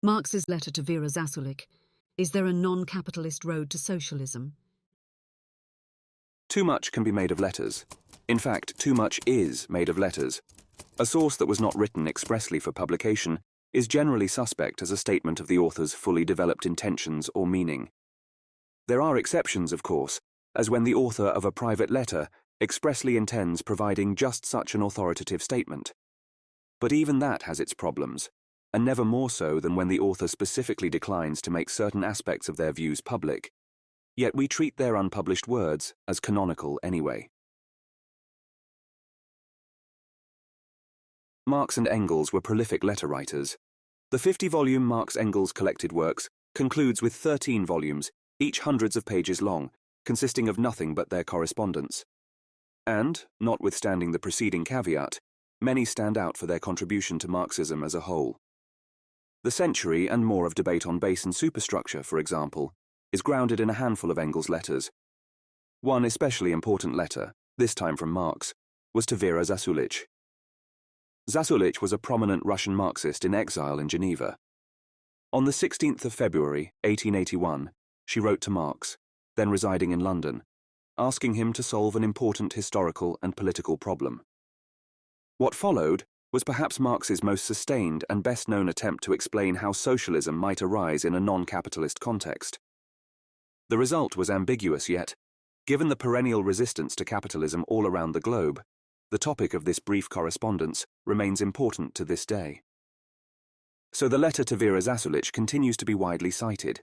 Marx's letter to Vera Zasulich. Is there a non-capitalist road to socialism? Too much can be made of letters. In fact, too much is made of letters. A source that was not written expressly for publication is generally suspect as a statement of the author's fully developed intentions or meaning. There are exceptions, of course, as when the author of a private letter expressly intends providing just such an authoritative statement. But even that has its problems, and never more so than when the author specifically declines to make certain aspects of their views public. Yet we treat their unpublished words as canonical anyway. Marx and Engels were prolific letter writers. The 50-volume Marx-Engels collected works concludes with 13 volumes, each hundreds of pages long, consisting of nothing but their correspondence. And, notwithstanding the preceding caveat, many stand out for their contribution to Marxism as a whole. The century and more of debate on base and superstructure, for example, is grounded in a handful of Engels' letters. One especially important letter, this time from Marx, was to Vera Zasulich. Zasulich was a prominent Russian Marxist in exile in Geneva. On the 16th of February, 1881, she wrote to Marx, then residing in London, asking him to solve an important historical and political problem. What followed was perhaps Marx's most sustained and best-known attempt to explain how socialism might arise in a non-capitalist context. The result was ambiguous yet, given the perennial resistance to capitalism all around the globe, the topic of this brief correspondence remains important to this day. So the letter to Vera Zasulich continues to be widely cited.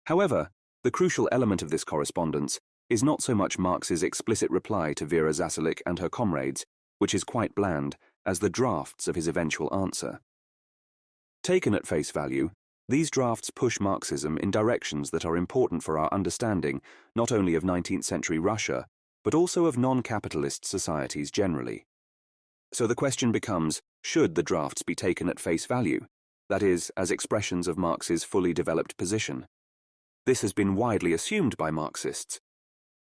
However, the crucial element of this correspondence is not so much Marx's explicit reply to Vera Zasulich and her comrades, which is quite bland, as the drafts of his eventual answer. Taken at face value, these drafts push Marxism in directions that are important for our understanding not only of 19th century Russia, but also of non-capitalist societies generally. So the question becomes, should the drafts be taken at face value, that is, as expressions of Marx's fully developed position? This has been widely assumed by Marxists.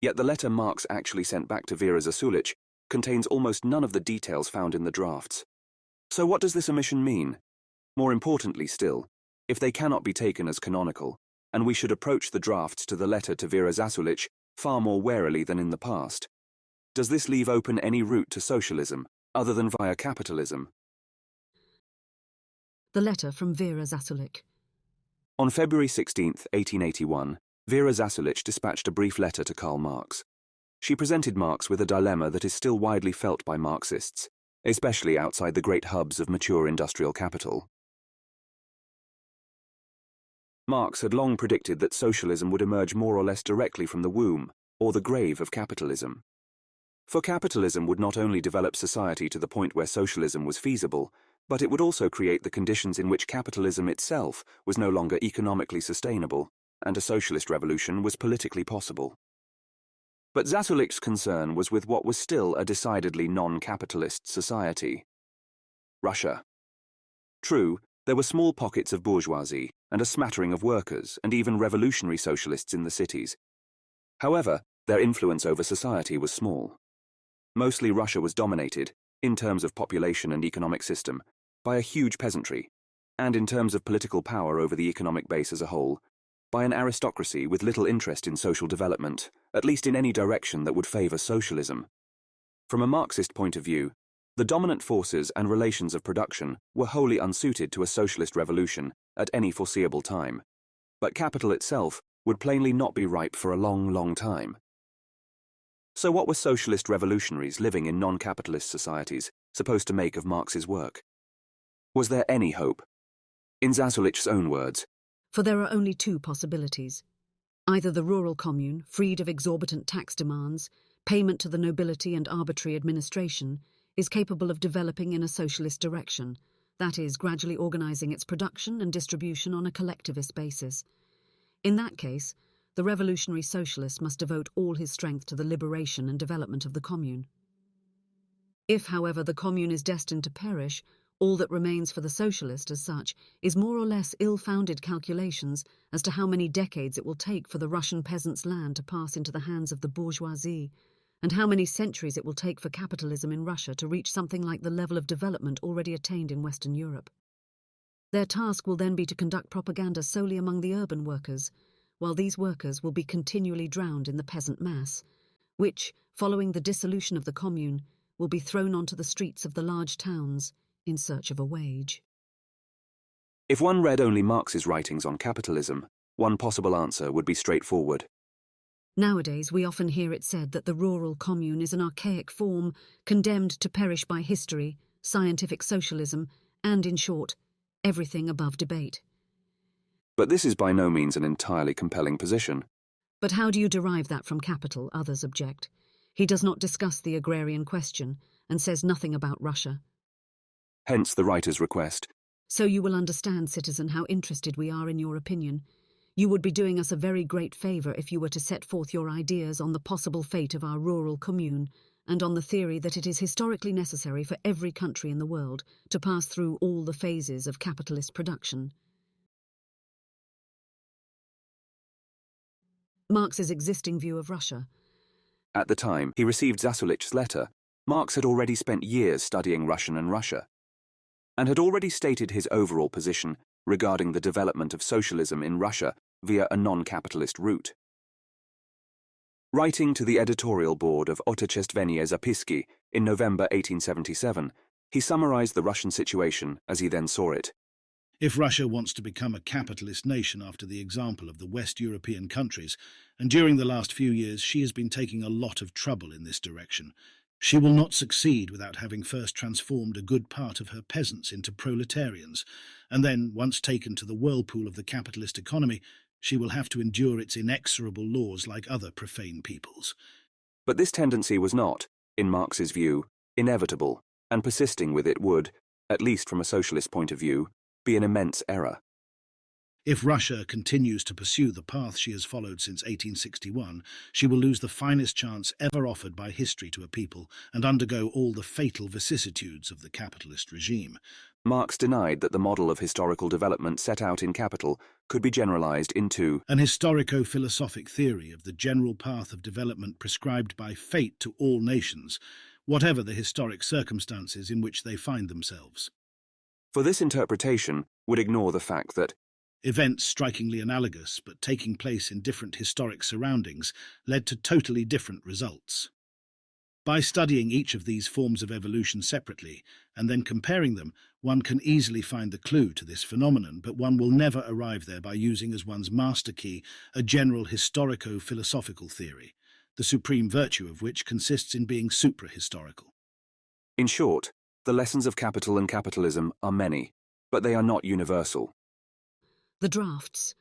Yet the letter Marx actually sent back to Vera Zasulich contains almost none of the details found in the drafts. So what does this omission mean? More importantly still, if they cannot be taken as canonical, and we should approach the drafts to the letter to Vera Zasulich far more warily than in the past, does this leave open any route to socialism, other than via capitalism? The letter from Vera Zasulich. On February 16, 1881, Vera Zasulich dispatched a brief letter to Karl Marx. She presented Marx with a dilemma that is still widely felt by Marxists, especially outside the great hubs of mature industrial capital. Marx had long predicted that socialism would emerge more or less directly from the womb, or the grave of capitalism. For capitalism would not only develop society to the point where socialism was feasible, but it would also create the conditions in which capitalism itself was no longer economically sustainable, and a socialist revolution was politically possible. But Zasulich's concern was with what was still a decidedly non-capitalist society. Russia. True, there were small pockets of bourgeoisie, and a smattering of workers, and even revolutionary socialists in the cities. However, their influence over society was small. Mostly Russia was dominated, in terms of population and economic system, by a huge peasantry, and in terms of political power over the economic base as a whole, by an aristocracy with little interest in social development, at least in any direction that would favor socialism. From a Marxist point of view, the dominant forces and relations of production were wholly unsuited to a socialist revolution at any foreseeable time, but capital itself would plainly not be ripe for a long, long time. So what were socialist revolutionaries living in non-capitalist societies supposed to make of Marx's work? Was there any hope? In Zasulich's own words, For there are only two possibilities. Either the rural commune, freed of exorbitant tax demands, payment to the nobility and arbitrary administration, is capable of developing in a socialist direction, that is, gradually organizing its production and distribution on a collectivist basis. In that case, the revolutionary socialist must devote all his strength to the liberation and development of the commune. If, however, the commune is destined to perish, all that remains for the socialist as such is more or less ill-founded calculations as to how many decades it will take for the Russian peasants' land to pass into the hands of the bourgeoisie, and how many centuries it will take for capitalism in Russia to reach something like the level of development already attained in Western Europe. Their task will then be to conduct propaganda solely among the urban workers, while these workers will be continually drowned in the peasant mass, which, following the dissolution of the commune, will be thrown onto the streets of the large towns in search of a wage. If one read only Marx's writings on capitalism, one possible answer would be straightforward. Nowadays, we often hear it said that the rural commune is an archaic form condemned to perish by history, scientific socialism, and, in short, everything above debate. But this is by no means an entirely compelling position. But how do you derive that from capital? Others object. He does not discuss the agrarian question and says nothing about Russia. Hence the writer's request. So you will understand, citizen, how interested we are in your opinion. You would be doing us a very great favour if you were to set forth your ideas on the possible fate of our rural commune, and on the theory that it is historically necessary for every country in the world to pass through all the phases of capitalist production. Marx's existing view of Russia. At the time he received Zasulich's letter, Marx had already spent years studying Russian and Russia, and had already stated his overall position regarding the development of socialism in Russia via a non-capitalist route. Writing to the editorial board of Otechestvenie Zapiski in November 1877, he summarized the Russian situation as he then saw it. If Russia wants to become a capitalist nation after the example of the West European countries, and during the last few years she has been taking a lot of trouble in this direction, she will not succeed without having first transformed a good part of her peasants into proletarians, and then, once taken to the whirlpool of the capitalist economy, she will have to endure its inexorable laws like other profane peoples. But this tendency was not, in Marx's view, inevitable, and persisting with it would, at least from a socialist point of view, be an immense error. If Russia continues to pursue the path she has followed since 1861, she will lose the finest chance ever offered by history to a people and undergo all the fatal vicissitudes of the capitalist regime. Marx denied that the model of historical development set out in Capital could be generalized into an historico-philosophic theory of the general path of development prescribed by fate to all nations, whatever the historic circumstances in which they find themselves. For this interpretation would ignore the fact that events strikingly analogous but taking place in different historic surroundings led to totally different results. By studying each of these forms of evolution separately and then comparing them, one can easily find the clue to this phenomenon, but one will never arrive there by using as one's master key a general historico-philosophical theory, the supreme virtue of which consists in being supra-historical. in short, the lessons of Capital and capitalism are many, but they are not universal. The drafts.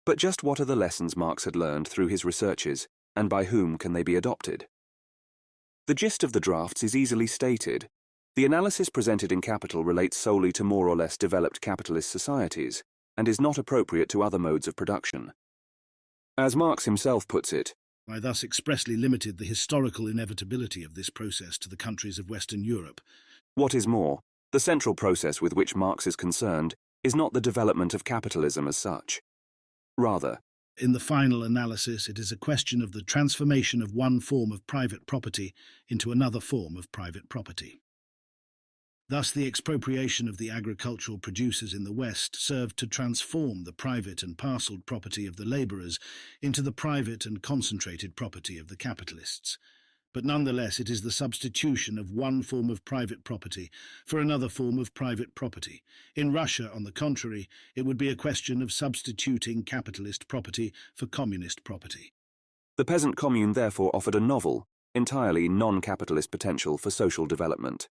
But just what are the lessons Marx had learned through his researches, and by whom can they be adopted? The gist of the drafts is easily stated. The analysis presented in Capital relates solely to more or less developed capitalist societies, and is not appropriate to other modes of production. As Marx himself puts it, I thus expressly limited the historical inevitability of this process to the countries of Western Europe. what is more, the central process with which Marx is concerned is not the development of capitalism as such. Rather, In the final analysis, it is a question of the transformation of one form of private property into another form of private property. Thus, the expropriation of the agricultural producers in the West served to transform the private and parcelled property of the labourers into the private and concentrated property of the capitalists. But nonetheless, it is the substitution of one form of private property for another form of private property. In Russia, on the contrary, it would be a question of substituting capitalist property for communist property. the peasant commune therefore offered a novel, entirely non-capitalist potential for social development.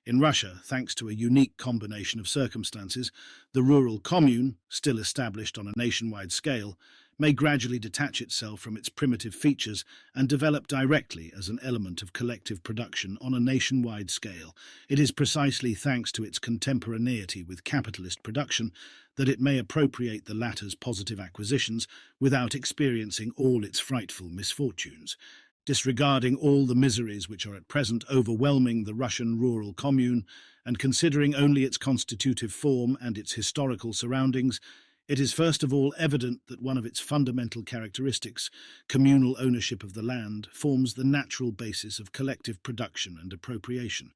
In Russia, thanks to a unique combination of circumstances, the rural commune, still established on a nationwide scale, may gradually detach itself from its primitive features and develop directly as an element of collective production on a nationwide scale. It is precisely thanks to its contemporaneity with capitalist production that it may appropriate the latter's positive acquisitions without experiencing all its frightful misfortunes. Disregarding all the miseries which are at present overwhelming the Russian rural commune, and considering only its constitutive form and its historical surroundings, it is first of all evident that one of its fundamental characteristics, communal ownership of the land, forms the natural basis of collective production and appropriation.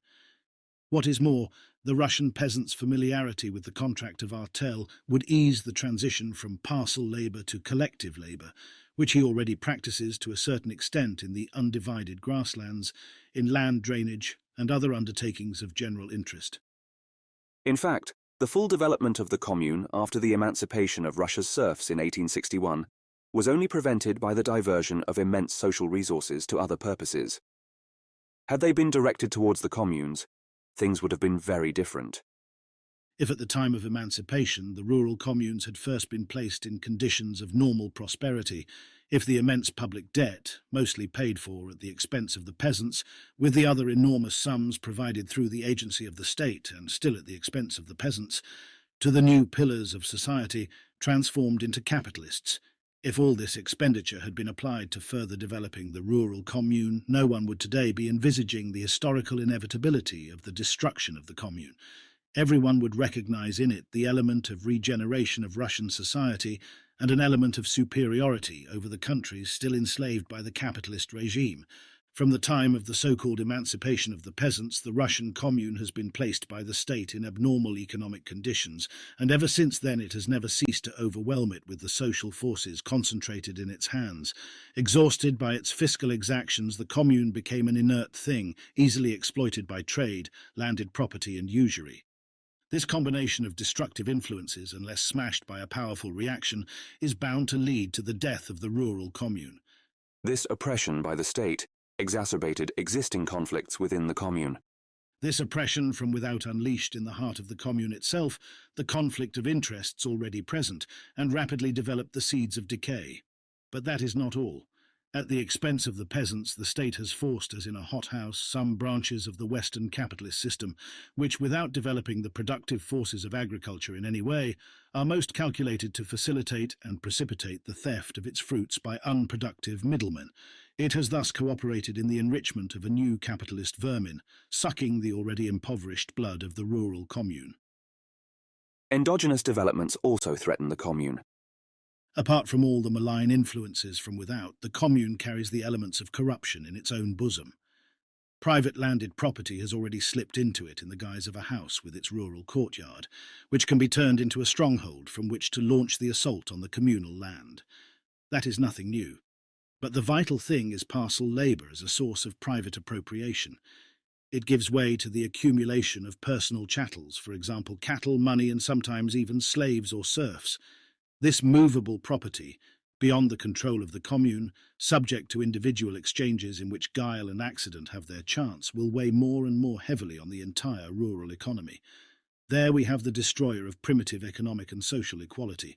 What is more, The Russian peasant's familiarity with the contract of artel would ease the transition from parcel labour to collective labour, which he already practices to a certain extent in the undivided grasslands, in land drainage and other undertakings of general interest. In fact, the full development of the commune after the emancipation of Russia's serfs in 1861 was only prevented by the diversion of immense social resources to other purposes. Had they been directed towards the communes, things would have been very different. If at the time of emancipation the rural communes had first been placed in conditions of normal prosperity, if the immense public debt, mostly paid for at the expense of the peasants, with the other enormous sums provided through the agency of the state and still at the expense of the peasants, to the new pillars of society transformed into capitalists, if all this expenditure had been applied to further developing the rural commune, no one would today be envisaging the historical inevitability of the destruction of the commune. Everyone would recognize in it the element of regeneration of Russian society and an element of superiority over the countries still enslaved by the capitalist regime. From the time of the so-called emancipation of the peasants, the Russian commune has been placed by the state in abnormal economic conditions, and ever since then it has never ceased to overwhelm it with the social forces concentrated in its hands. Exhausted by its fiscal exactions, the commune became an inert thing, easily exploited by trade, landed property and usury. This combination of destructive influences, unless smashed by a powerful reaction, is bound to lead to the death of the rural commune. This oppression by the state exacerbated existing conflicts within the commune. This oppression from without unleashed in the heart of the commune itself the conflict of interests already present, and rapidly developed the seeds of decay. But that is not all. At the expense of the peasants, the state has forced, as in a hothouse, some branches of the Western capitalist system, which, without developing the productive forces of agriculture in any way, are most calculated to facilitate and precipitate the theft of its fruits by unproductive middlemen. It has thus cooperated in the enrichment of a new capitalist vermin, sucking the already impoverished blood of the rural commune. Endogenous developments also threaten the commune. Apart from all the malign influences from without, the commune carries the elements of corruption in its own bosom. Private landed property has already slipped into it in the guise of a house with its rural courtyard, which can be turned into a stronghold from which to launch the assault on the communal land. That is nothing new. But the vital thing is parcel labour as a source of private appropriation. It gives way to the accumulation of personal chattels, for example, cattle, money, and sometimes even slaves or serfs. This movable property, beyond the control of the commune, subject to individual exchanges in which guile and accident have their chance, will weigh more and more heavily on the entire rural economy. There we have the destroyer of primitive economic and social equality.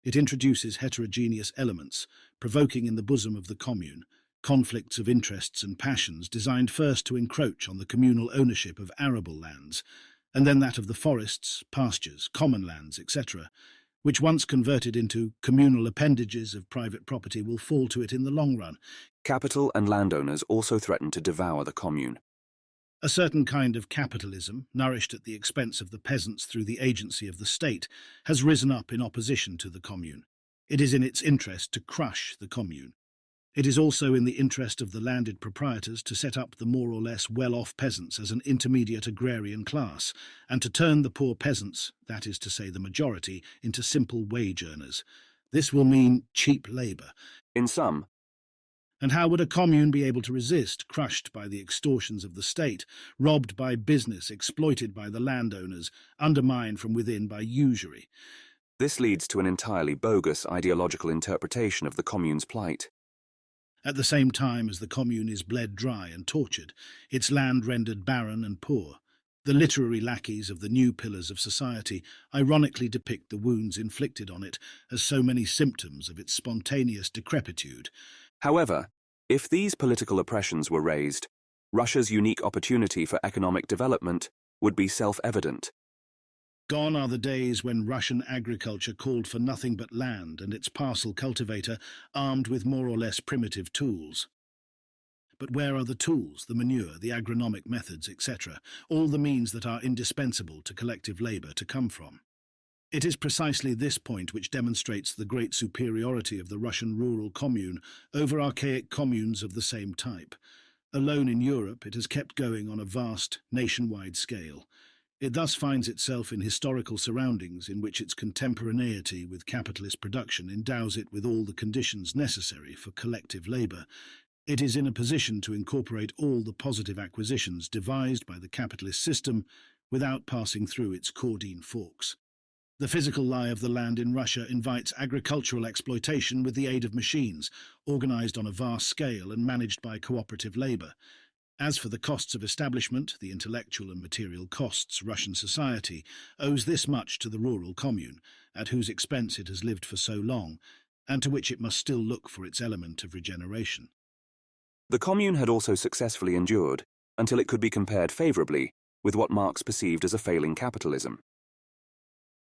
It introduces heterogeneous elements, provoking in the bosom of the commune conflicts of interests and passions designed first to encroach on the communal ownership of arable lands, and then that of the forests, pastures, common lands, etc., which once converted into communal appendages of private property will fall to it in the long run. Capital and landowners also threaten to devour the commune. A certain kind of capitalism, nourished at the expense of the peasants through the agency of the state, has risen up in opposition to the commune. It is in its interest to crush the commune. It is also in the interest of the landed proprietors to set up the more or less well-off peasants as an intermediate agrarian class, and to turn the poor peasants, that is to say the majority, into simple wage earners. This will mean cheap labour. In sum, and how would a commune be able to resist, crushed by the extortions of the state, robbed by business, exploited by the landowners, undermined from within by usury? this leads to an entirely bogus ideological interpretation of the commune's plight. At the same time as the commune is bled dry and tortured, its land rendered barren and poor, the literary lackeys of the new pillars of society ironically depict the wounds inflicted on it as so many symptoms of its spontaneous decrepitude. However, if these political oppressions were raised, Russia's unique opportunity for economic development would be self-evident. Gone are the days when Russian agriculture called for nothing but land and its parcel cultivator armed with more or less primitive tools. But where are the tools, the manure, the agronomic methods, etc., all the means that are indispensable to collective labour to come from? It is precisely this point which demonstrates the great superiority of the Russian rural commune over archaic communes of the same type. Alone in Europe, it has kept going on a vast, nationwide scale. It thus finds itself in historical surroundings in which its contemporaneity with capitalist production endows it with all the conditions necessary for collective labour. It is in a position to incorporate all the positive acquisitions devised by the capitalist system without passing through its caudine forks. The physical lie of the land in Russia invites agricultural exploitation with the aid of machines, organised on a vast scale and managed by cooperative labour. As for the costs of establishment, the intellectual and material costs, Russian society owes this much to the rural commune, at whose expense it has lived for so long, and to which it must still look for its element of regeneration. The commune had also successfully endured until it could be compared favourably with what Marx perceived as a failing capitalism.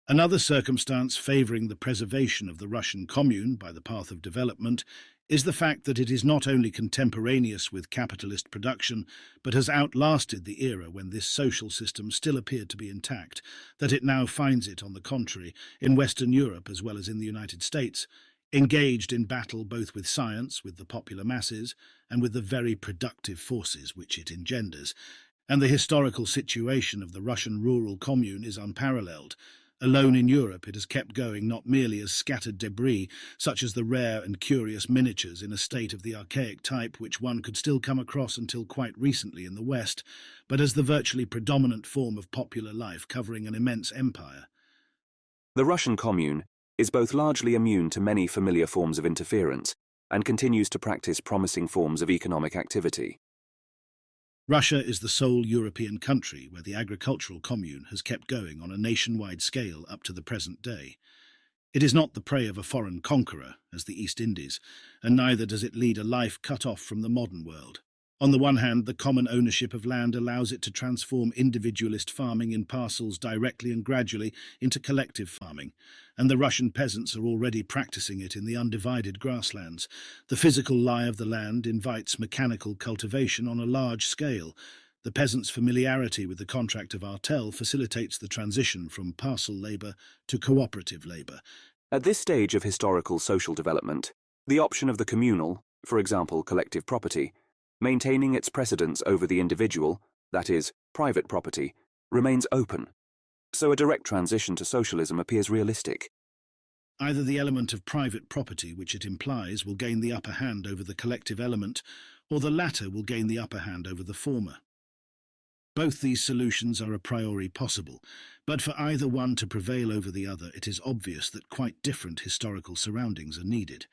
Another circumstance favouring the preservation of the Russian commune by the path of development is the fact that it is not only contemporaneous with capitalist production, but has outlasted the era when this social system still appeared to be intact, that it now finds it, on the contrary, in Western Europe as well as in the United States, engaged in battle both with science, with the popular masses, and with the very productive forces which it engenders. And the historical situation of the Russian rural commune is unparalleled. Alone in Europe, it has kept going not merely as scattered debris, such as the rare and curious miniatures in a state of the archaic type which one could still come across until quite recently in the West, but as the virtually predominant form of popular life covering an immense empire. The Russian commune is both largely immune to many familiar forms of interference and continues to practice promising forms of economic activity. Russia is the sole European country where the agricultural commune has kept going on a nationwide scale up to the present day. It is not the prey of a foreign conqueror, as the East Indies, and neither does it lead a life cut off from the modern world. On the one hand, the common ownership of land allows it to transform individualist farming in parcels directly and gradually into collective farming, and the Russian peasants are already practicing it in the undivided grasslands. The physical lie of the land invites mechanical cultivation on a large scale. The peasants' familiarity with the contract of artel facilitates the transition from parcel labour to cooperative labour. At this stage of historical social development, the option of the communal, for example collective property, maintaining its precedence over the individual, that is, private property, remains open. So a direct transition to socialism appears realistic. Either the element of private property which it implies will gain the upper hand over the collective element, or the latter will gain the upper hand over the former. Both these solutions are a priori possible, but for either one to prevail over the other, it is obvious that quite different historical surroundings are needed.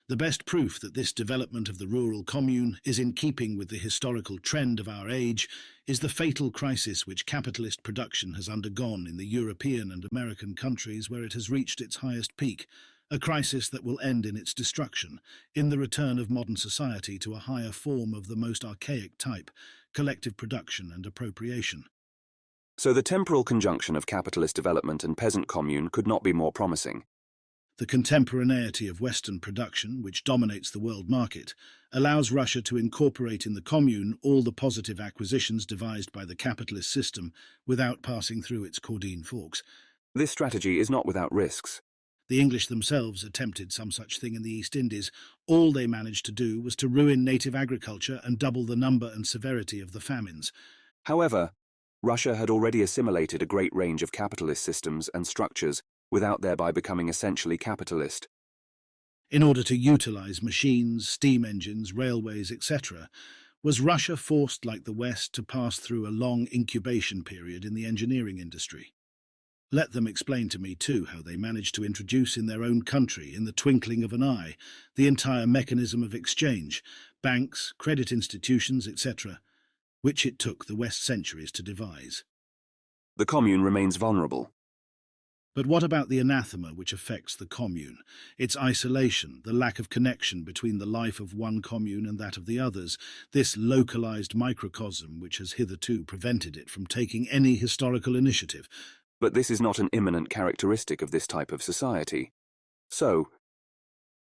The best proof that this development of the rural commune is in keeping with the historical trend of our age is the fatal crisis which capitalist production has undergone in the European and American countries where it has reached its highest peak, a crisis that will end in its destruction, in the return of modern society to a higher form of the most archaic type, collective production and appropriation. So the temporal conjunction of capitalist development and peasant commune could not be more promising. The contemporaneity of Western production, which dominates the world market, allows Russia to incorporate in the commune all the positive acquisitions devised by the capitalist system without passing through its caudine forks. This strategy is not without risks. The English themselves attempted some such thing in the East Indies. All they managed to do was to ruin native agriculture and double the number and severity of the famines. However, Russia had already assimilated a great range of capitalist systems and structures without thereby becoming essentially capitalist. In order to utilize machines, steam engines, railways, etc., was Russia forced, like the West, to pass through a long incubation period in the engineering industry? Let them explain to me, too, how they managed to introduce in their own country, in the twinkling of an eye, the entire mechanism of exchange, banks, credit institutions, etc., which it took the West centuries to devise. The commune remains vulnerable. But what about the anathema which affects the commune? Its isolation, the lack of connection between the life of one commune and that of the others, this localized microcosm which has hitherto prevented it from taking any historical initiative. But this is not an immanent characteristic of this type of society. So,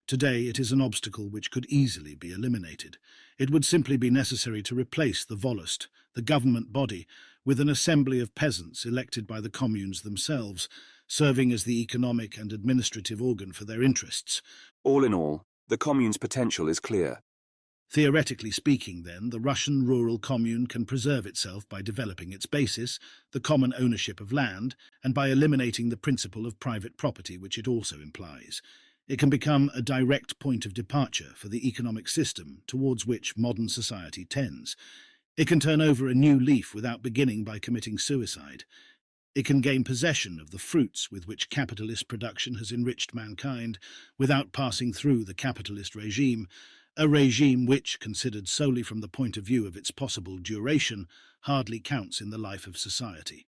today it is an obstacle which could easily be eliminated. It would simply be necessary to replace the volost, the government body, with an assembly of peasants elected by the communes themselves, serving as the economic and administrative organ for their interests. all in all, the commune's potential is clear. Theoretically speaking, then, the Russian rural commune can preserve itself by developing its basis, the common ownership of land, and by eliminating the principle of private property which it also implies. It can become a direct point of departure for the economic system towards which modern society tends. It can turn over a new leaf without beginning by committing suicide. It can gain possession of the fruits with which capitalist production has enriched mankind without passing through the capitalist regime, a regime which, considered solely from the point of view of its possible duration, hardly counts in the life of society.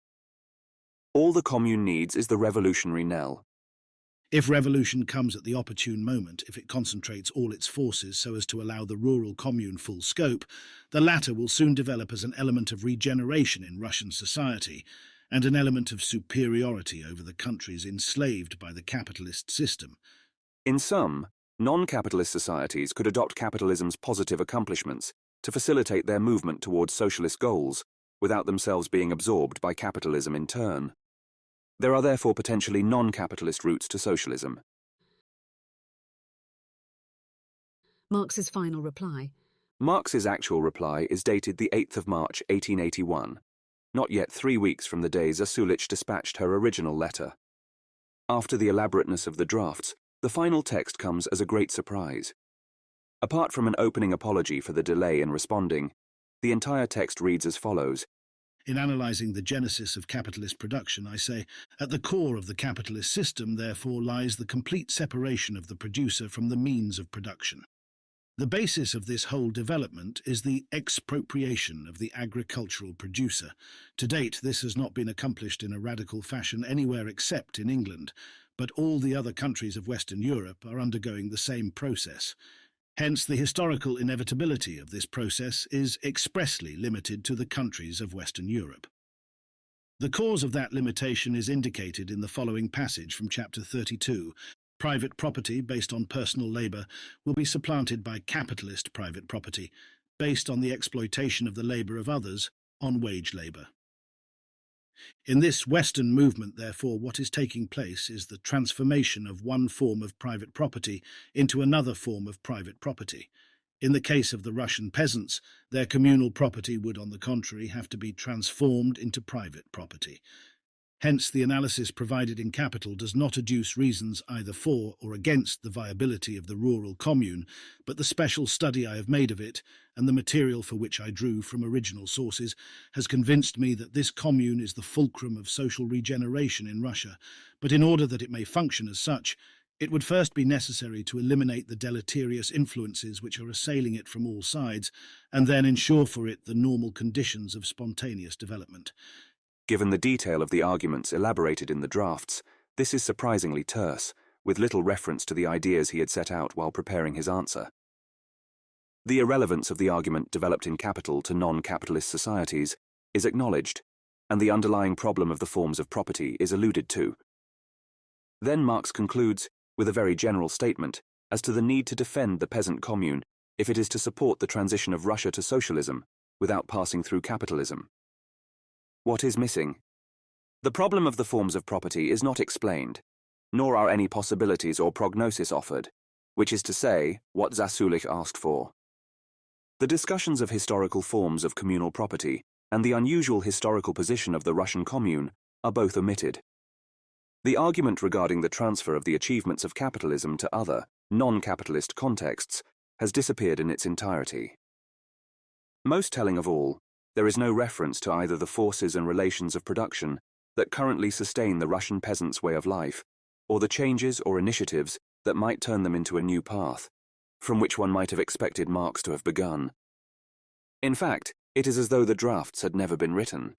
All the commune needs is the revolutionary knell. If revolution comes at the opportune moment, if it concentrates all its forces so as to allow the rural commune full scope, the latter will soon develop as an element of regeneration in Russian society, and an element of superiority over the countries enslaved by the capitalist system. In some, non-capitalist societies could adopt capitalism's positive accomplishments to facilitate their movement towards socialist goals, without themselves being absorbed by capitalism in turn. There are therefore potentially non-capitalist routes to socialism. Marx's final reply. Marx's actual reply is dated the 8th of March 1881, not yet 3 weeks from the day Zasulich dispatched her original letter. After the elaborateness of the drafts, the final text comes as a great surprise. Apart from an opening apology for the delay in responding, the entire text reads as follows. In analysing the genesis of capitalist production, I say, at the core of the capitalist system, therefore, lies the complete separation of the producer from the means of production. The basis of this whole development is the expropriation of the agricultural producer. To date, this has not been accomplished in a radical fashion anywhere except in England, but all the other countries of Western Europe are undergoing the same process. Hence, the historical inevitability of this process is expressly limited to the countries of Western Europe. The cause of that limitation is indicated in the following passage from Chapter 32. Private property based on personal labour will be supplanted by capitalist private property, based on the exploitation of the labour of others, on wage labour. In this Western movement, therefore, what is taking place is the transformation of one form of private property into another form of private property. In the case of the Russian peasants, their communal property would, on the contrary, have to be transformed into private property. Hence, the analysis provided in Capital does not adduce reasons either for or against the viability of the rural commune, but the special study I have made of it, and the material for which I drew from original sources, has convinced me that this commune is the fulcrum of social regeneration in Russia, but in order that it may function as such, it would first be necessary to eliminate the deleterious influences which are assailing it from all sides, and then ensure for it the normal conditions of spontaneous development. Given the detail of the arguments elaborated in the drafts, this is surprisingly terse, with little reference to the ideas he had set out while preparing his answer. The irrelevance of the argument developed in Capital to non-capitalist societies is acknowledged, and the underlying problem of the forms of property is alluded to. Then Marx concludes with a very general statement as to the need to defend the peasant commune if it is to support the transition of Russia to socialism without passing through capitalism. What is missing? The problem of the forms of property is not explained, nor are any possibilities or prognosis offered, which is to say, what Zasulich asked for. The discussions of historical forms of communal property and the unusual historical position of the Russian commune are both omitted. The argument regarding the transfer of the achievements of capitalism to other, non-capitalist contexts has disappeared in its entirety. Most telling of all, there is no reference to either the forces and relations of production that currently sustain the Russian peasants' way of life, or the changes or initiatives that might turn them into a new path, from which one might have expected Marx to have begun. In fact, it is as though the drafts had never been written.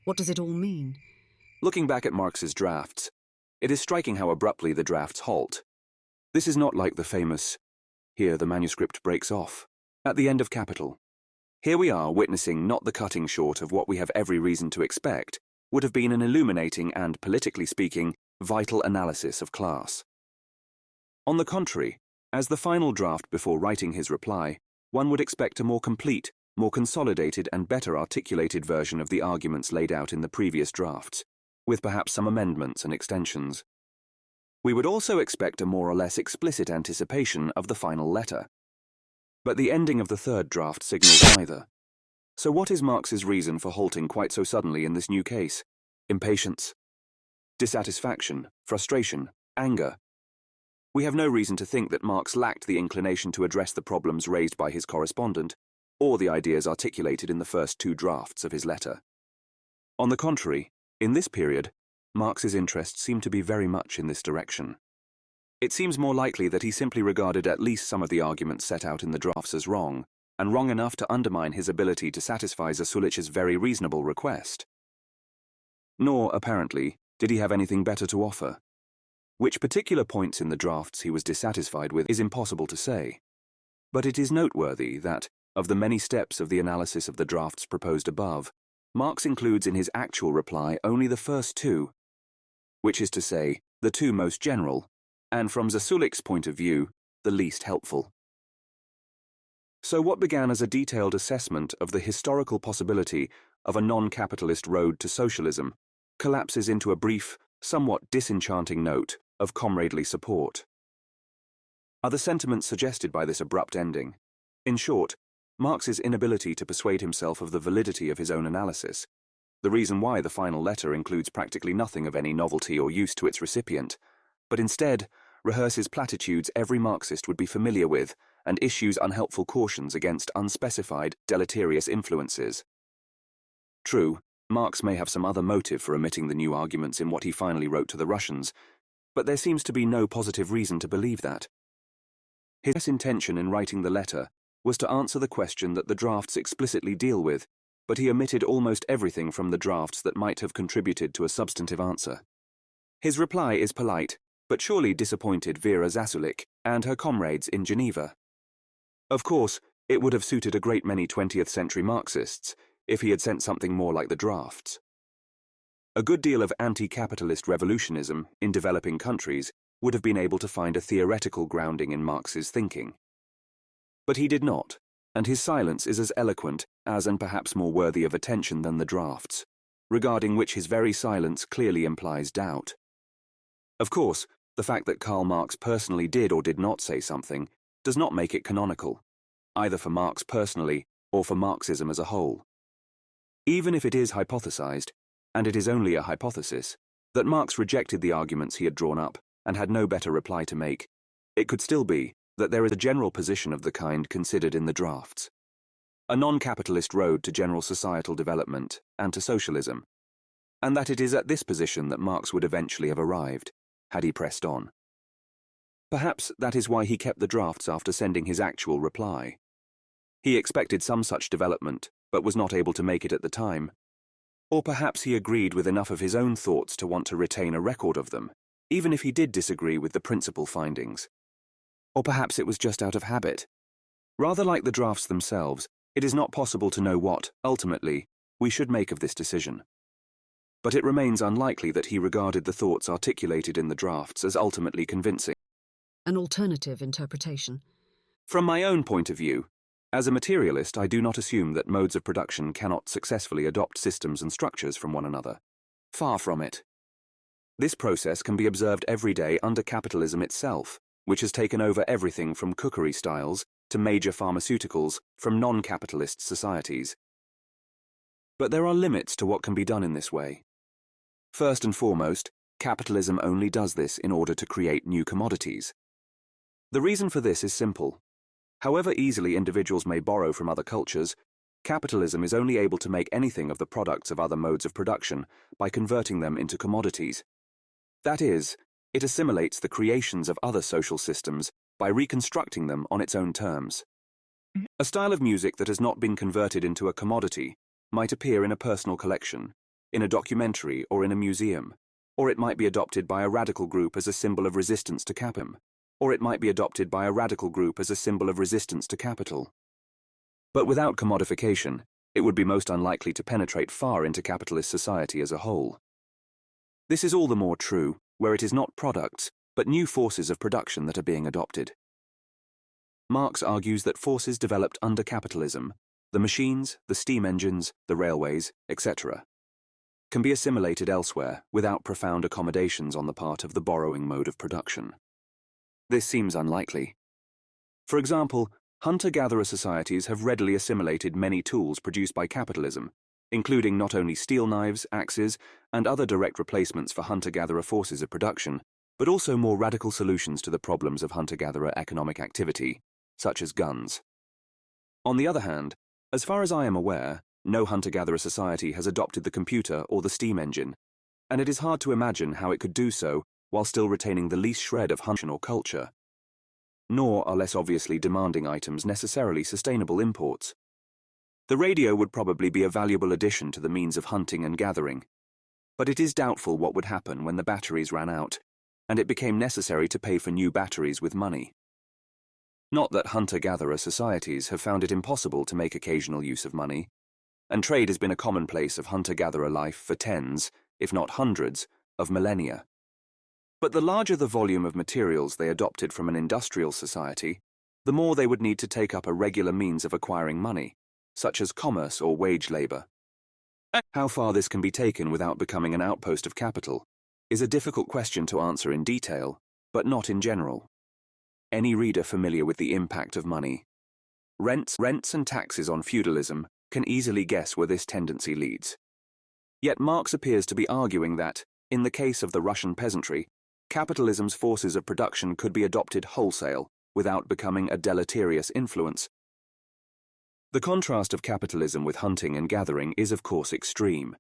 What does it all mean? Looking back at Marx's drafts, it is striking how abruptly the drafts halt. This is not like the famous, here the manuscript breaks off, at the end of Capital. Here we are witnessing not the cutting short of what we have every reason to expect would have been an illuminating and, politically speaking, vital analysis of class. On the contrary, as the final draft before writing his reply, one would expect a more complete, more consolidated and better articulated version of the arguments laid out in the previous drafts, with perhaps some amendments and extensions. We would also expect a more or less explicit anticipation of the final letter. But the ending of the third draft signals neither. So what is Marx's reason for halting quite so suddenly in this new case? Impatience, dissatisfaction, frustration, anger. We have no reason to think that Marx lacked the inclination to address the problems raised by his correspondent, or the ideas articulated in the first two drafts of his letter. On the contrary, in this period, Marx's interests seem to be very much in this direction. It seems more likely that he simply regarded at least some of the arguments set out in the drafts as wrong, and wrong enough to undermine his ability to satisfy Zasulich's very reasonable request. Nor, apparently, did he have anything better to offer. Which particular points in the drafts he was dissatisfied with is impossible to say. But it is noteworthy that, of the many steps of the analysis of the drafts proposed above, Marx includes in his actual reply only the first two, which is to say, the two most general, and from Zasulich's point of view, the least helpful. So what began as a detailed assessment of the historical possibility of a non-capitalist road to socialism collapses into a brief, somewhat disenchanting note of comradely support. Are the sentiments suggested by this abrupt ending? In short, Marx's inability to persuade himself of the validity of his own analysis, the reason why the final letter includes practically nothing of any novelty or use to its recipient, but instead rehearses platitudes every Marxist would be familiar with and issues unhelpful cautions against unspecified, deleterious influences. True, Marx may have some other motive for omitting the new arguments in what he finally wrote to the Russians, but there seems to be no positive reason to believe that. His intention in writing the letter was to answer the question that the drafts explicitly deal with, but he omitted almost everything from the drafts that might have contributed to a substantive answer. His reply is polite, but surely disappointed Vera Zasulich and her comrades in Geneva. Of course, it would have suited a great many 20th-century Marxists if he had sent something more like the drafts. A good deal of anti-capitalist revolutionism in developing countries would have been able to find a theoretical grounding in Marx's thinking. But he did not, and his silence is as eloquent as and perhaps more worthy of attention than the drafts, regarding which his very silence clearly implies doubt. Of course, the fact that Karl Marx personally did or did not say something does not make it canonical, either for Marx personally or for Marxism as a whole. Even if it is hypothesized, and it is only a hypothesis, that Marx rejected the arguments he had drawn up and had no better reply to make, it could still be that there is a general position of the kind considered in the drafts. A non-capitalist road to general societal development and to socialism, and that it is at this position that Marx would eventually have arrived, had he pressed on. Perhaps that is why he kept the drafts after sending his actual reply. He expected some such development, but was not able to make it at the time. Or perhaps he agreed with enough of his own thoughts to want to retain a record of them, even if he did disagree with the principal findings. Or perhaps it was just out of habit. Rather like the drafts themselves, it is not possible to know what, ultimately, we should make of this decision. But it remains unlikely that he regarded the thoughts articulated in the drafts as ultimately convincing. An alternative interpretation. From my own point of view, as a materialist, I do not assume that modes of production cannot successfully adopt systems and structures from one another. Far from it. This process can be observed every day under capitalism itself, which has taken over everything from cookery styles to major pharmaceuticals from non-capitalist societies. But there are limits to what can be done in this way. First and foremost, capitalism only does this in order to create new commodities. The reason for this is simple. However easily individuals may borrow from other cultures, capitalism is only able to make anything of the products of other modes of production by converting them into commodities. That is, it assimilates the creations of other social systems by reconstructing them on its own terms. A style of music that has not been converted into a commodity might appear in a personal collection, in a documentary or in a museum, or it might be adopted by a radical group as a symbol of resistance to capitalism, or it might be adopted by a radical group as a symbol of resistance to capital. But without commodification, it would be most unlikely to penetrate far into capitalist society as a whole. This is all the more true where it is not products, but new forces of production that are being adopted. Marx argues that forces developed under capitalism, the machines, the steam engines, the railways, etc., can be assimilated elsewhere without profound accommodations on the part of the borrowing mode of production. This seems unlikely. For example, hunter-gatherer societies have readily assimilated many tools produced by capitalism, including not only steel knives, axes, and other direct replacements for hunter-gatherer forces of production, but also more radical solutions to the problems of hunter-gatherer economic activity, such as guns. On the other hand, as far as I am aware, no hunter-gatherer society has adopted the computer or the steam engine, and it is hard to imagine how it could do so while still retaining the least shred of hunting or culture. Nor are less obviously demanding items necessarily sustainable imports. The radio would probably be a valuable addition to the means of hunting and gathering, but it is doubtful what would happen when the batteries ran out, and it became necessary to pay for new batteries with money. Not that hunter-gatherer societies have found it impossible to make occasional use of money, and trade has been a commonplace of hunter-gatherer life for tens, if not hundreds, of millennia. But the larger the volume of materials they adopted from an industrial society, the more they would need to take up a regular means of acquiring money, such as commerce or wage labor. How far this can be taken without becoming an outpost of capital is a difficult question to answer in detail, but not in general. Any reader familiar with the impact of money, rents and taxes on feudalism can easily guess where this tendency leads. Yet Marx appears to be arguing that, in the case of the Russian peasantry, capitalism's forces of production could be adopted wholesale without becoming a deleterious influence. The contrast of capitalism with hunting and gathering is of course extreme.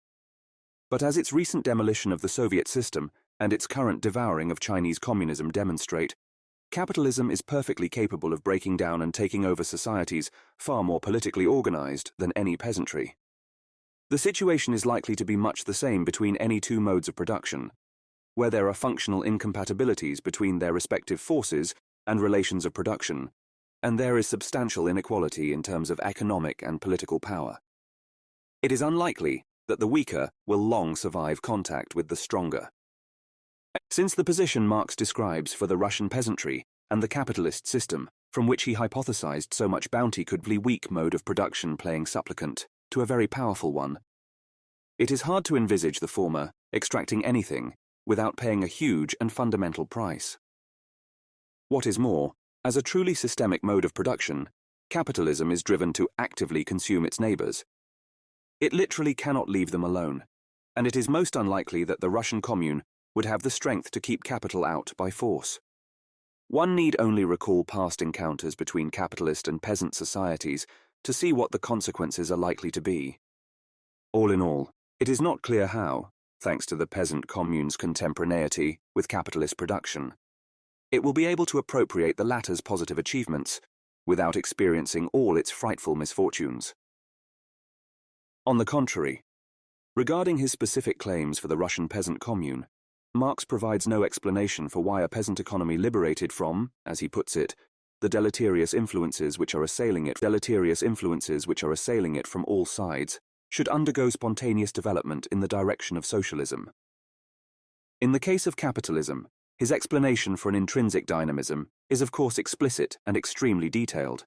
But as its recent demolition of the Soviet system and its current devouring of Chinese communism demonstrate, capitalism is perfectly capable of breaking down and taking over societies far more politically organized than any peasantry. The situation is likely to be much the same between any two modes of production, where there are functional incompatibilities between their respective forces and relations of production, and there is substantial inequality in terms of economic and political power. It is unlikely that the weaker will long survive contact with the stronger. Since the position Marx describes for the Russian peasantry and the capitalist system, from which he hypothesized so much bounty could be a weak mode of production playing supplicant to a very powerful one, it is hard to envisage the former extracting anything without paying a huge and fundamental price. What is more, as a truly systemic mode of production, capitalism is driven to actively consume its neighbors. It literally cannot leave them alone, and it is most unlikely that the Russian commune would have the strength to keep capital out by force. One need only recall past encounters between capitalist and peasant societies to see what the consequences are likely to be. All in all, it is not clear how, thanks to the peasant commune's contemporaneity with capitalist production, it will be able to appropriate the latter's positive achievements without experiencing all its frightful misfortunes. On the contrary, regarding his specific claims for the Russian peasant commune, Marx provides no explanation for why a peasant economy liberated from, as he puts it, the deleterious influences which are assailing it from all sides, should undergo spontaneous development in the direction of socialism. In the case of capitalism, his explanation for an intrinsic dynamism is of course explicit and extremely detailed.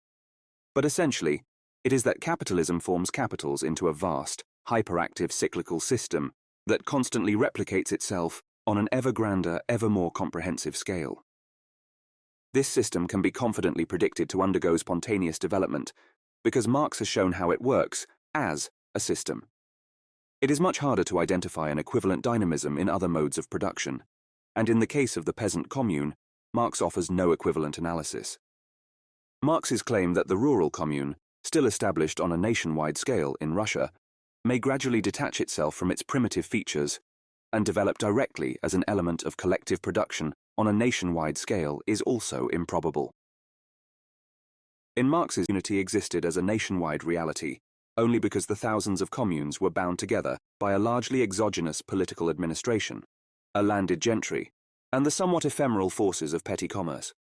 But essentially, it is that capitalism forms capitals into a vast, hyperactive cyclical system that constantly replicates itself on an ever grander, ever more comprehensive scale. This system can be confidently predicted to undergo spontaneous development because Marx has shown how it works as a system. It is much harder to identify an equivalent dynamism in other modes of production, and in the case of the peasant commune, Marx offers no equivalent analysis. Marx's claim that the rural commune, still established on a nationwide scale in Russia, may gradually detach itself from its primitive features and develop directly as an element of collective production on a nationwide scale is also improbable. In Marx's, unity existed as a nationwide reality only because the thousands of communes were bound together by a largely exogenous political administration, a landed gentry, and the somewhat ephemeral forces of petty commerce.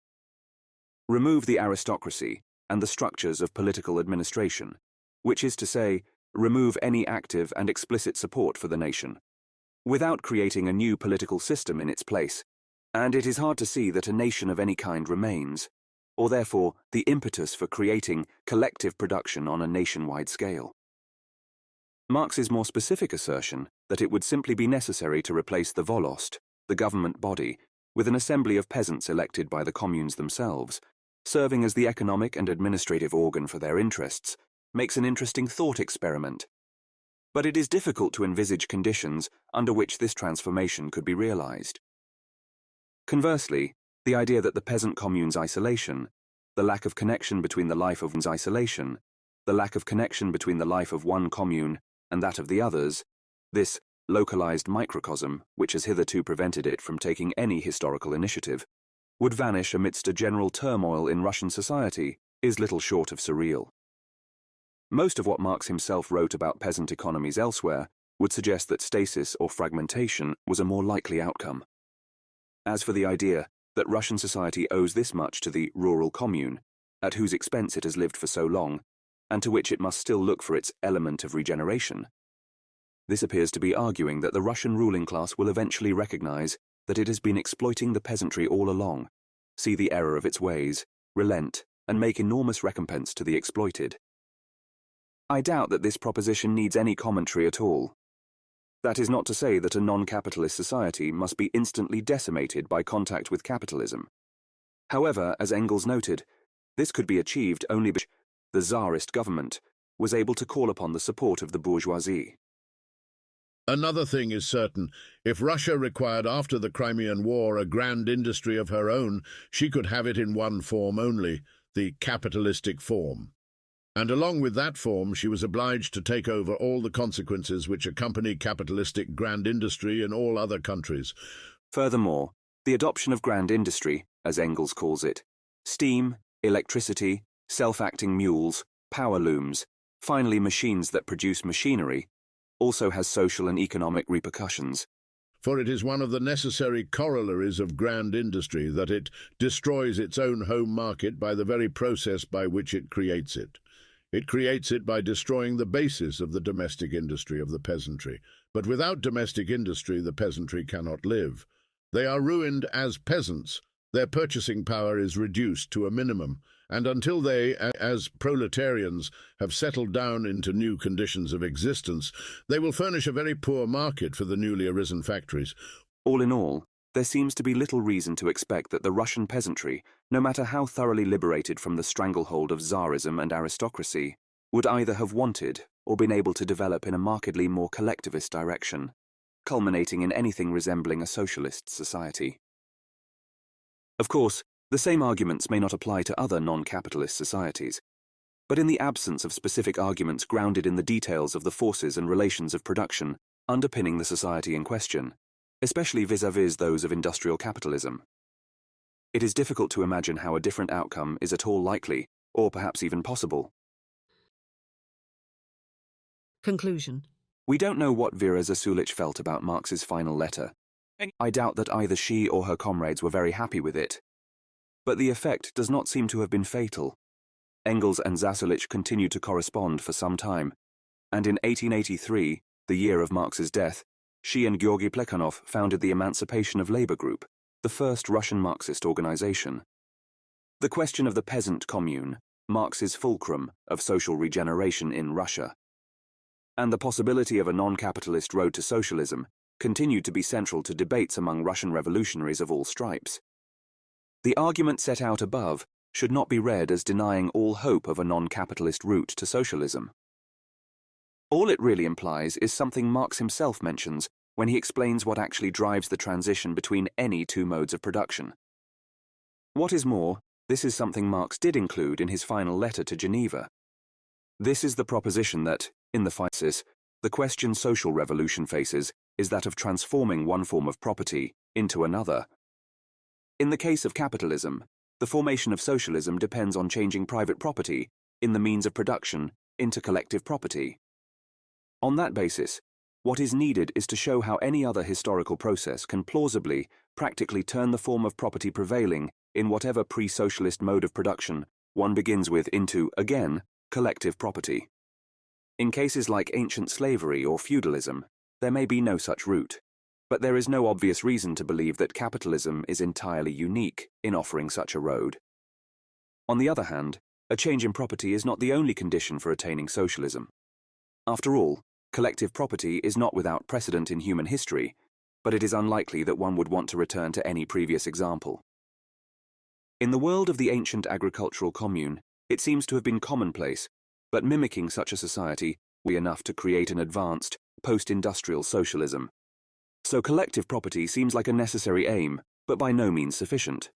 Remove the aristocracy and the structures of political administration, which is to say, remove any active and explicit support for the nation, without creating a new political system in its place, and it is hard to see that a nation of any kind remains, or therefore the impetus for creating collective production on a nationwide scale. Marx's more specific assertion that it would simply be necessary to replace the Volost, the government body, with an assembly of peasants elected by the communes themselves, serving as the economic and administrative organ for their interests, makes an interesting thought experiment. But it is difficult to envisage conditions under which this transformation could be realized. Conversely, the idea that the peasant commune's isolation, the lack of connection between the life of one's isolation, the lack of connection between the life of one commune and that of the others, this localized microcosm, which has hitherto prevented it from taking any historical initiative, would vanish amidst a general turmoil in Russian society, is little short of surreal. Most of what Marx himself wrote about peasant economies elsewhere would suggest that stasis or fragmentation was a more likely outcome. As for the idea that Russian society owes this much to the rural commune, at whose expense it has lived for so long, and to which it must still look for its element of regeneration, this appears to be arguing that the Russian ruling class will eventually recognize that it has been exploiting the peasantry all along, see the error of its ways, relent, and make enormous recompense to the exploited. I doubt that this proposition needs any commentary at all. That is not to say that a non-capitalist society must be instantly decimated by contact with capitalism. However, as Engels noted, this could be achieved only because the Tsarist government was able to call upon the support of the bourgeoisie. Another thing is certain. If Russia required after the Crimean War a grand industry of her own, she could have it in one form only, the capitalistic form. And along with that form, she was obliged to take over all the consequences which accompany capitalistic grand industry in all other countries. Furthermore, the adoption of grand industry, as Engels calls it, steam, electricity, self-acting mules, power looms, finally machines that produce machinery, also has social and economic repercussions. For it is one of the necessary corollaries of grand industry that it destroys its own home market by the very process by which it creates it. It creates it by destroying the basis of the domestic industry of the peasantry. But without domestic industry, the peasantry cannot live. They are ruined as peasants. Their purchasing power is reduced to a minimum, and until they, as proletarians, have settled down into new conditions of existence, they will furnish a very poor market for the newly arisen factories. All in all, there seems to be little reason to expect that the Russian peasantry, no matter how thoroughly liberated from the stranglehold of Tsarism and aristocracy, would either have wanted or been able to develop in a markedly more collectivist direction, culminating in anything resembling a socialist society. Of course, the same arguments may not apply to other non-capitalist societies, but in the absence of specific arguments grounded in the details of the forces and relations of production underpinning the society in question, especially vis-à-vis those of industrial capitalism, it is difficult to imagine how a different outcome is at all likely, or perhaps even possible. Conclusion. We don't know what Vera Zasulich felt about Marx's final letter. I doubt that either she or her comrades were very happy with it. But the effect does not seem to have been fatal. Engels and Zasulich continued to correspond for some time, and in 1883, the year of Marx's death, she and Georgy Plekhanov founded the Emancipation of Labor Group, the first Russian Marxist organization. The question of the peasant commune, Marx's fulcrum of social regeneration in Russia, and the possibility of a non-capitalist road to socialism continued to be central to debates among Russian revolutionaries of all stripes. The argument set out above should not be read as denying all hope of a non-capitalist route to socialism. All it really implies is something Marx himself mentions when he explains what actually drives the transition between any two modes of production. What is more, this is something Marx did include in his final letter to Geneva. This is the proposition that, in the physis, the question social revolution faces is that of transforming one form of property into another. In the case of capitalism, the formation of socialism depends on changing private property, in the means of production, into collective property. On that basis, what is needed is to show how any other historical process can plausibly, practically turn the form of property prevailing in whatever pre-socialist mode of production one begins with into, again, collective property. In cases like ancient slavery or feudalism, there may be no such route, but there is no obvious reason to believe that capitalism is entirely unique in offering such a road. On the other hand, a change in property is not the only condition for attaining socialism. After all, Collective property is not without precedent in human history, but it is unlikely that one would want to return to any previous example. In the world of the ancient agricultural commune, it seems to have been commonplace, but mimicking such a society would be enough to create an advanced, post-industrial socialism. So collective property seems like a necessary aim, but by no means sufficient.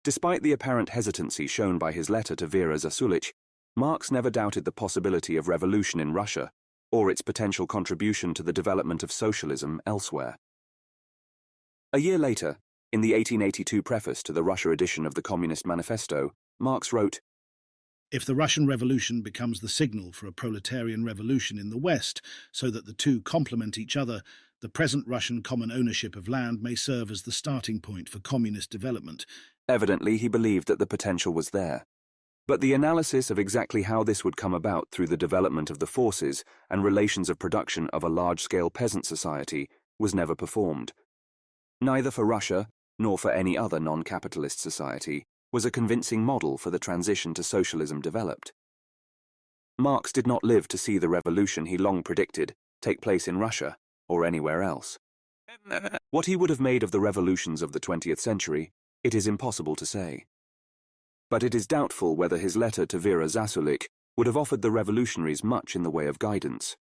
Despite the apparent hesitancy shown by his letter to Vera Zasulich, Marx never doubted the possibility of revolution in Russia, or its potential contribution to the development of socialism elsewhere. A year later, in the 1882 preface to the Russia edition of the Communist Manifesto, Marx wrote, "If the Russian Revolution becomes the signal for a proletarian revolution in the West, so that the two complement each other, the present Russian common ownership of land may serve as the starting point for communist development." Evidently, he believed that the potential was there. But the analysis of exactly how this would come about through the development of the forces and relations of production of a large-scale peasant society was never performed. Neither for Russia, nor for any other non-capitalist society, was a convincing model for the transition to socialism developed. Marx did not live to see the revolution he long predicted take place in Russia or anywhere else. What he would have made of the revolutions of the 20th century, it is impossible to say. But it is doubtful whether his letter to Vera Zasulich would have offered the revolutionaries much in the way of guidance.